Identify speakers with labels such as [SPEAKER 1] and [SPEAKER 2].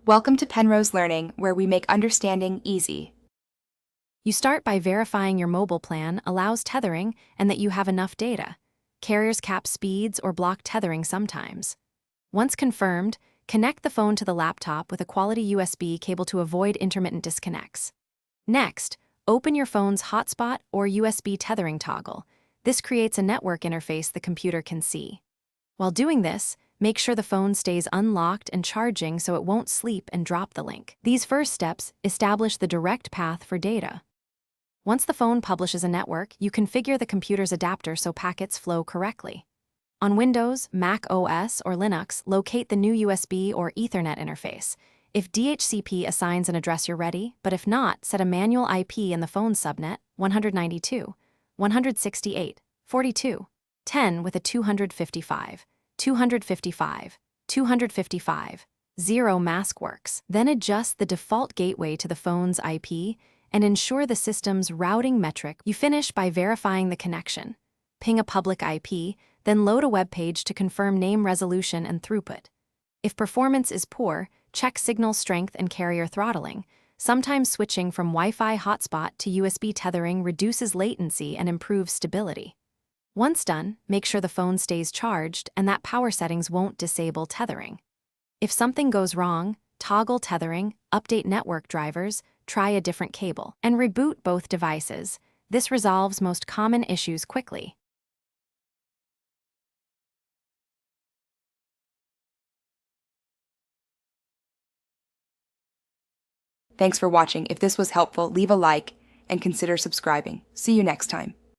[SPEAKER 1] Welcome to Penrose Learning, where we make understanding easy.
[SPEAKER 2] You start by verifying your mobile plan allows tethering and that you have enough data. Carriers cap speeds or block tethering sometimes. Once confirmed, connect the phone to the laptop with a quality USB cable to avoid intermittent disconnects. Next, open your phone's hotspot or USB tethering toggle. This creates a network interface the computer can see. While doing this, make sure the phone stays unlocked and charging so it won't sleep and drop the link. These first steps establish the direct path for data. Once the phone publishes a network, you configure the computer's adapter so packets flow correctly. On Windows, Mac OS, or Linux, locate the new USB or Ethernet interface. If DHCP assigns an address, you're ready, but if not, set a manual IP in the phone subnet 192, 168, 42, 10 with a 255, 255, 255, 0 mask works. Then adjust the default gateway to the phone's IP and ensure the system's routing metric. You finish by verifying the connection. Ping a public IP, then load a web page to confirm name resolution and throughput. If performance is poor, check signal strength and carrier throttling. Sometimes switching from Wi-Fi hotspot to USB tethering reduces latency and improves stability. Once done, make sure the phone stays charged and that power settings won't disable tethering. If something goes wrong, toggle tethering, update network drivers, try a different cable, and reboot both devices. This resolves most common issues quickly.
[SPEAKER 1] Thanks for watching. If this was helpful, leave a like and consider subscribing. See you next time.